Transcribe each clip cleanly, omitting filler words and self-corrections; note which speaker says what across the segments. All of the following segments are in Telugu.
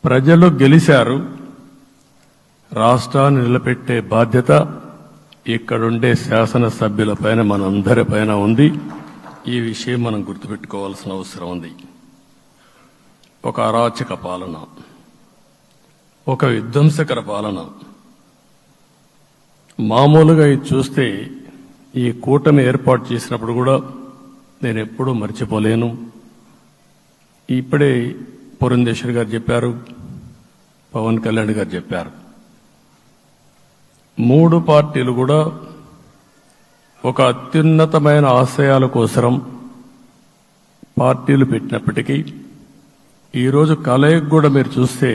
Speaker 1: ప్రజలు గెలిచారు. రాష్ట్రాన్ని నిలబెట్టే బాధ్యత ఇక్కడుండే శాసనసభ్యులపైన మనందరిపైన ఉంది. ఈ విషయం మనం గుర్తుపెట్టుకోవాల్సిన అవసరం ఉంది. ఒక అరాచక పాలన, ఒక విధ్వంసకర పాలన. మామూలుగా ఇది చూస్తే ఈ కూటమి ఏర్పాటు చేసినప్పుడు కూడా నేను ఎప్పుడూ మర్చిపోలేను. ఇప్పుడే పురంధేశ్వరి గారు చెప్పారు, పవన్ కళ్యాణ్ గారు చెప్పారు. 3 పార్టీలు కూడా ఒక అత్యున్నతమైన ఆశయాల కోసం పార్టీలు పెట్టినప్పటికీ ఈరోజు కలయిక కూడా మీరు చూస్తే,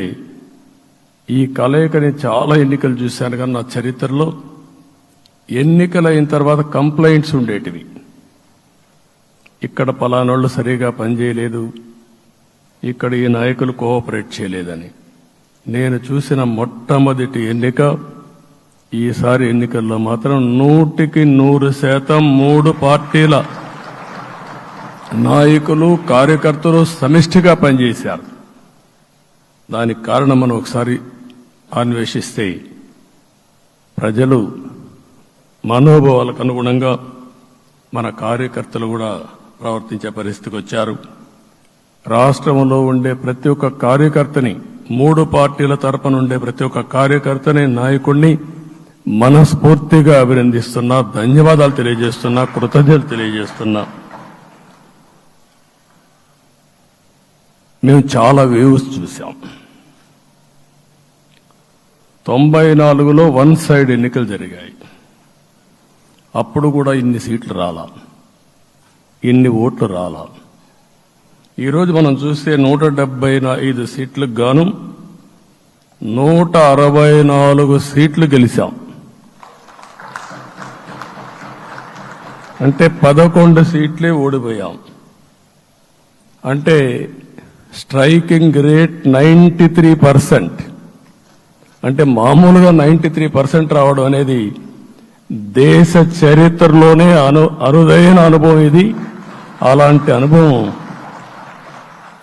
Speaker 1: ఈ కలయికని చాలా ఎన్నికలు చూశాను కానీ నా చరిత్రలో ఎన్నికలైన తర్వాత కంప్లైంట్స్ ఉండేటివి. ఇక్కడ పలానోళ్ళు సరిగా పనిచేయలేదు, ఇక్కడ ఈ నాయకులు కోఆపరేట్ చేయలేదని. నేను చూసిన మొట్టమొదటి ఎన్నిక, ఈసారి ఎన్నికల్లో మాత్రం 100% 3 పార్టీల నాయకులు కార్యకర్తలు సమిష్టిగా పనిచేశారు. దానికి కారణం మనం ఒకసారి అన్వేషిస్తే, ప్రజలు మనోభావాలకు అనుగుణంగా మన కార్యకర్తలు కూడా ప్రవర్తించే పరిస్థితికి వచ్చారు. రాష్ట్రంలో ఉండే ప్రతి ఒక్క కార్యకర్తని, 3 పార్టీల తరపున ఉండే ప్రతి ఒక్క కార్యకర్తని, నాయకుడిని మనస్ఫూర్తిగా అభినందిస్తున్నా, ధన్యవాదాలు తెలియజేస్తున్నా, కృతజ్ఞతలు తెలియజేస్తున్నా. మేము చాలా వేవ్స్ చూసాం. 94లో 1 సైడ్ ఎన్నికలు జరిగాయి. అప్పుడు కూడా ఇన్ని సీట్లు రాలా, ఇన్ని ఓట్లు రాలా. ఈరోజు మనం చూస్తే 175 సీట్లకు గాను 164 సీట్లు గెలిచాం. అంటే 11 సీట్లే ఓడిపోయాం. అంటే స్ట్రైకింగ్ రేట్ 93%. అంటే మామూలుగా 93% రావడం అనేది దేశ చరిత్రలోనే అరుదైన అనుభవం ఇది. అలాంటి అనుభవం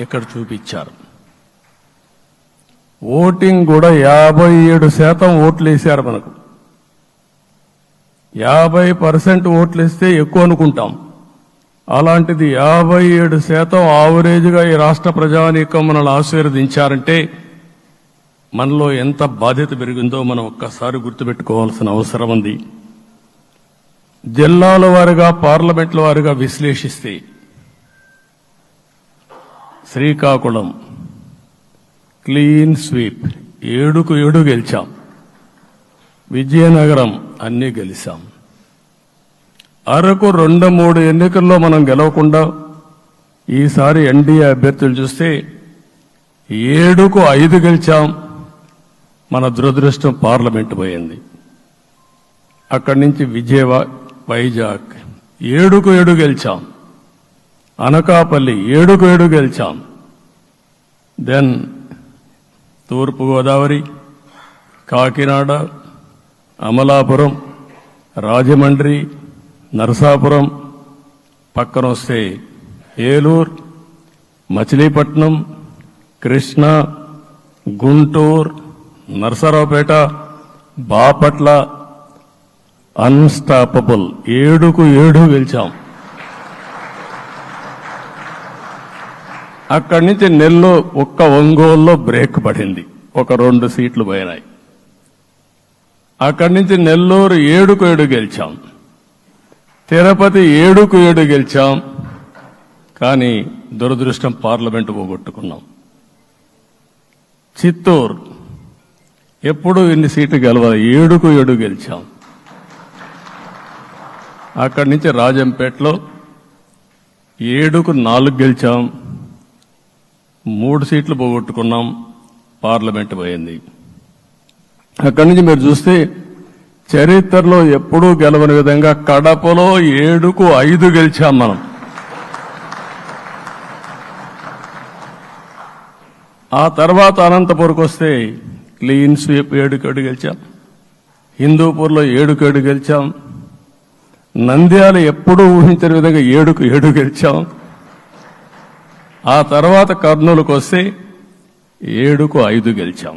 Speaker 1: ఇక్కడ చూపించారు. ఓటింగ్ కూడా 57% ఓట్లు వేశారు. మనకు 50% ఓట్లు ఇస్తే ఎక్కువ అనుకుంటాం. అలాంటిది 57% ఆవరేజ్గా ఈ రాష్ట్ర ప్రజానీకం మనల్ని ఆశీర్వదించారంటే మనలో ఎంత బాధ్యత పెరిగిందో మనం ఒక్కసారి గుర్తుపెట్టుకోవాల్సిన అవసరం ఉంది. జిల్లాల వారీగా, పార్లమెంట్ల వారీగా విశ్లేషిస్తే, శ్రీకాకుళం క్లీన్ స్వీప్ 7కు 7 గెలిచాం. విజయనగరం అన్నీ గెలిచాం. అరకు 2-3 ఎన్నికల్లో మనం గెలవకుండా ఈసారి ఎన్డీఏ అభ్యర్థులు చూస్తే 7కు 5 గెలిచాం. మన దురదృష్టం పార్లమెంటు పోయింది. అక్కడి నుంచి వైజాగ్ 7కు 7 గెలిచాం. అనకాపల్లి 7కు 7 గెలిచాం. దెన్ తూర్పుగోదావరి, కాకినాడ, అమలాపురం, రాజమండ్రి, నరసాపురం, పక్కన వస్తే ఏలూరు, మచిలీపట్నం, కృష్ణా, గుంటూరు, నరసరావుపేట, బాపట్ల అన్స్టాపబుల్ 7కు 7 గెలిచాం. అక్కడి నుంచి నెల్లూరు ఒక్క ఒంగోలులో బ్రేక్ పడింది, ఒక 2 సీట్లు పోయినాయి. అక్కడి నుంచి నెల్లూరు 7కు 7 గెలిచాం. తిరుపతి 7కు 7 గెలిచాం. కానీ దురదృష్టం పార్లమెంటు పోగొట్టుకున్నాం. చిత్తూరు ఎప్పుడు ఇన్ని సీట్లు గెలవాలి, 7కు 7 గెలిచాం. అక్కడి నుంచి రాజంపేటలో 7కు 4 గెలిచాం. 3 సీట్లు పోగొట్టుకున్నాం, పార్లమెంటు పోయింది. అక్కడి నుంచి మీరు చూస్తే చరిత్రలో ఎప్పుడూ గెలవని విధంగా కడపలో 7కు 5 గెలిచాం మనం. ఆ తర్వాత అనంతపురంకి వస్తే క్లీన్ స్వీప్ 7కు 7 గెలిచాం. హిందూపూర్లో 7కు 7 గెలిచాం. నంద్యాల ఎప్పుడూ ఊహించని విధంగా 7కు 7 గెలిచాం. ఆ తర్వాత కర్నూలుకు వస్తే 7కు 5 గెలిచాం.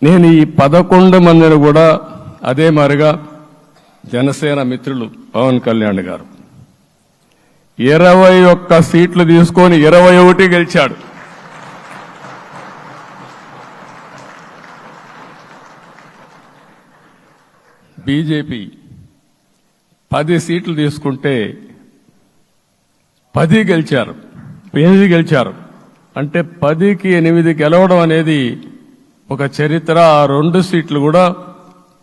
Speaker 1: నేను ఈ 11 మందిని కూడా అదే మారిగా జనసేన మిత్రులు పవన్ కళ్యాణ్ గారు 21 సీట్లు తీసుకొని 21 గెలిచాడు. బీజేపీ 10 సీట్లు తీసుకుంటే 10 గెలిచారు, 8 గెలిచారు. అంటే 10కి 8 గెలవడం అనేది ఒక చరిత్ర. ఆ 2 సీట్లు కూడా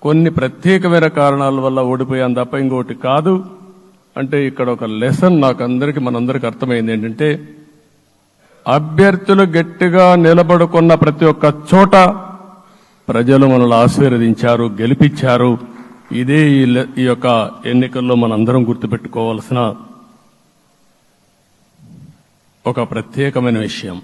Speaker 1: కొన్ని ప్రత్యేకమైన కారణాల వల్ల ఓడిపోయాం తప్ప ఇంకోటి కాదు. అంటే ఇక్కడ ఒక లెసన్ మనందరికీ అర్థమైంది ఏంటంటే, అభ్యర్థులు గట్టిగా నిలబడుకున్న ప్రతి ఒక్క చోట ప్రజలు మనల్ని ఆశీర్వదించారు, గెలిపించారు. ఇదే ఈ యొక్క ఎన్నికల్లో మనందరం గుర్తుపెట్టుకోవాల్సిన ఒక ప్రత్యేకమైన విషయం.